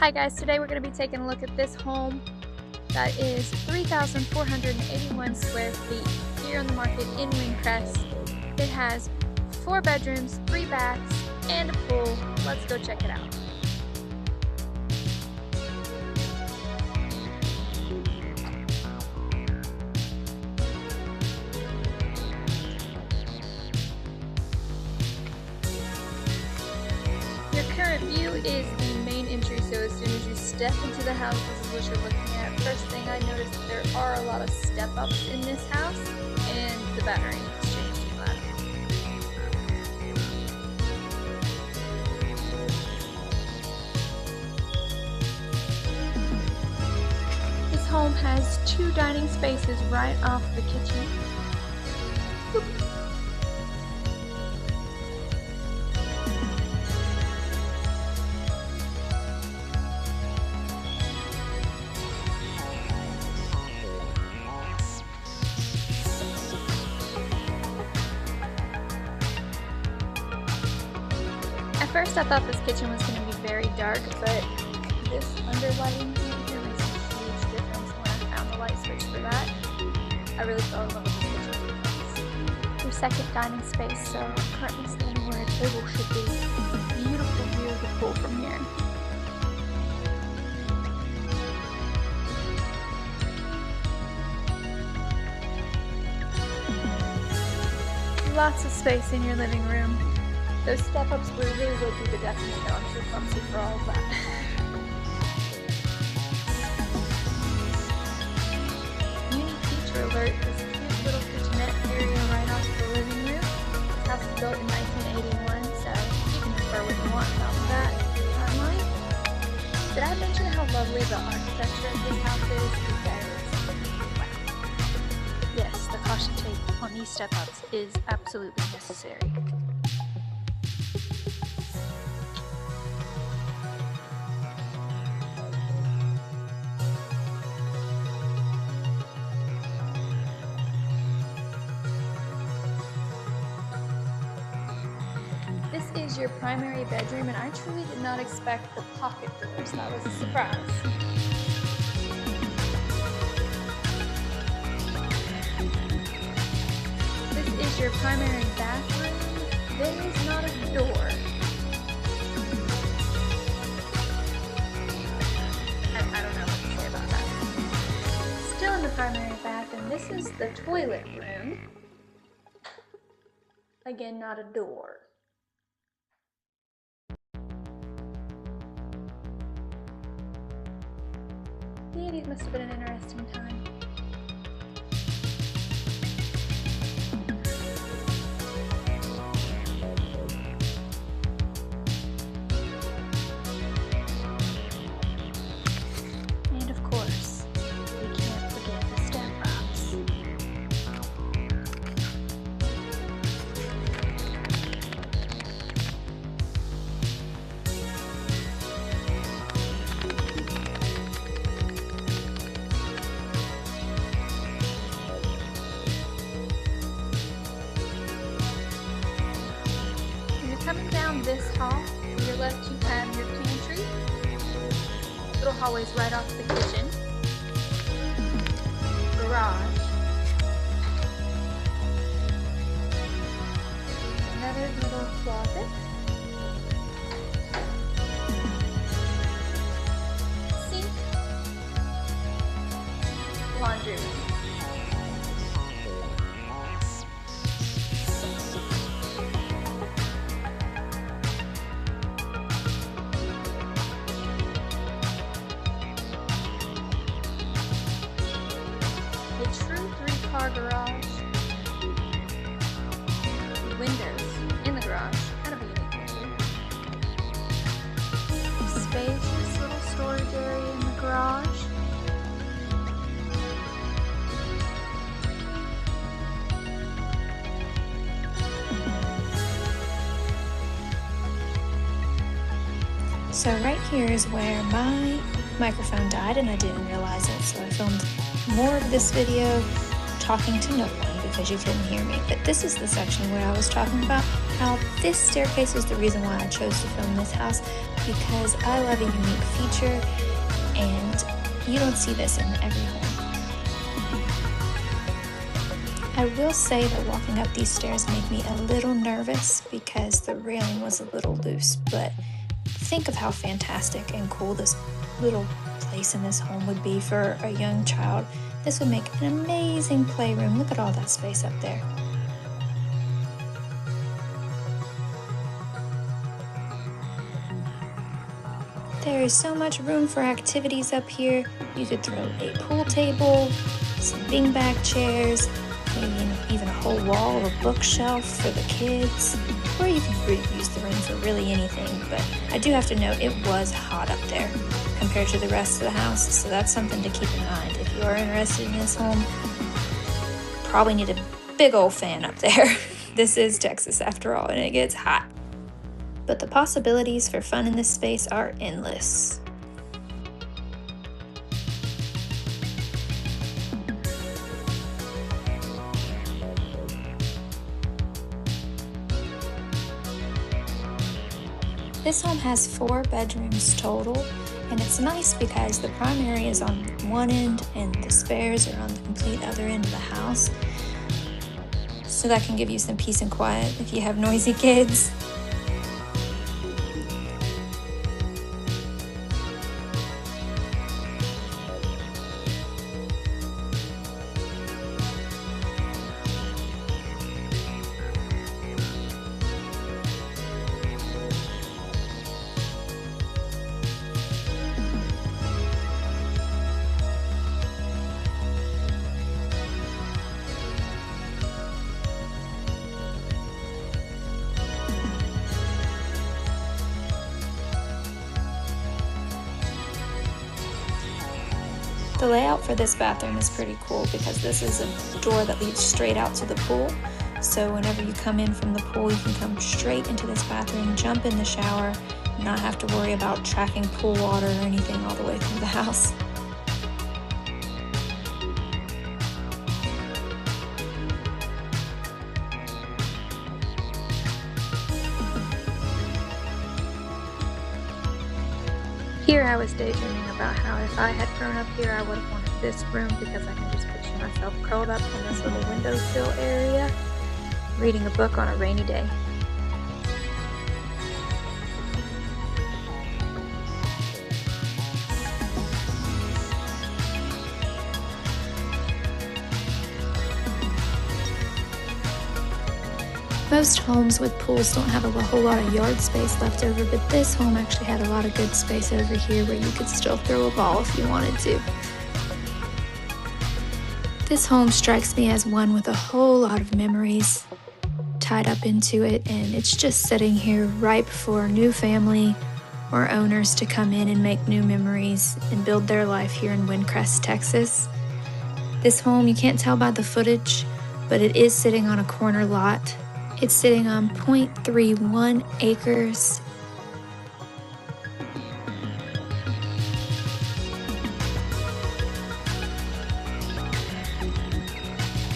Hi guys, today we're going to be taking a look at this home that is 3,481 square feet here on the market in Windcrest. It has 4 bedrooms, 3 baths, and a pool. Let's go check it out. Your current view is the main entry, so as soon as you step into the house, this is what you're looking at. First thing I noticed, there are a lot of step-ups in this house, and the battery needs changing loud. This home has 2 dining spaces right off the kitchen. Boop. At first I thought this kitchen was going to be very dark, but this underlighting here makes a huge difference. When I found the light switch for that, I really fell in love with this kitchen. Your second dining space, so I'm currently standing where a table should be. Beautiful view of the pool from here. Lots of space in your living room. Those step-ups really would be the definite no. I'm too clumsy for all of that. Unique feature alert, this cute little kitchenette area right off the living room. This house was built in 1981, so you can infer what you want about that timeline. Did I mention how lovely the architecture of this house is? Wow. Yes, the caution tape on these step-ups is absolutely necessary. This is your primary bedroom, and I truly did not expect the pocket doors. That was a surprise. This is your primary bathroom. There is not a door. I don't know what to say about that. Still in the primary bath, and this is the toilet room. Again, not a door. The 80s must have been an interesting time. And of course, we can't forget the step-ups. Coming down this hall, to your left you have your pantry. Little hallways right off the kitchen. Garage. Another little closet. Sink. Laundry room. A true 3-car garage. Windows in the garage, kind of a unique feature. Spacious little storage area in the garage. So right here is where my microphone died and I didn't realize it, so I filmed more of this video talking to no one because you couldn't hear me. But this is the section where I was talking about how this staircase was the reason why I chose to film this house, because I love a unique feature and you don't see this in every home. I will say that walking up these stairs made me a little nervous because the railing was a little loose, but think of how fantastic and cool this little place in this home would be for a young child. This would make an amazing playroom. Look at all that space up there. There is so much room for activities up here. You could throw a pool table, some beanbag chairs, maybe even a whole wall of a bookshelf for the kids, or you can use the room for really anything. But I do have to note it was hot up there compared to the rest of the house, so that's something to keep in mind. If you are interested in this home, probably need a big old fan up there. This is Texas after all, and it gets hot. But the possibilities for fun in this space are endless. This home has 4 bedrooms total, and it's nice because the primary is on one end and the spares are on the complete other end of the house. So that can give you some peace and quiet if you have noisy kids. The layout for this bathroom is pretty cool because this is a door that leads straight out to the pool. So whenever you come in from the pool, you can come straight into this bathroom, jump in the shower, and not have to worry about tracking pool water or anything all the way through the house. Here I was daydreaming about how if I had grown up here, I would have wanted this room because I can just picture myself curled up in this little windowsill area, reading a book on a rainy day. Most homes with pools don't have a whole lot of yard space left over, but this home actually had a lot of good space over here where you could still throw a ball if you wanted to. This home strikes me as one with a whole lot of memories tied up into it, and it's just sitting here ripe for a new family or owners to come in and make new memories and build their life here in Windcrest, Texas. This home, you can't tell by the footage, but it is sitting on a corner lot. It's sitting on 0.31 acres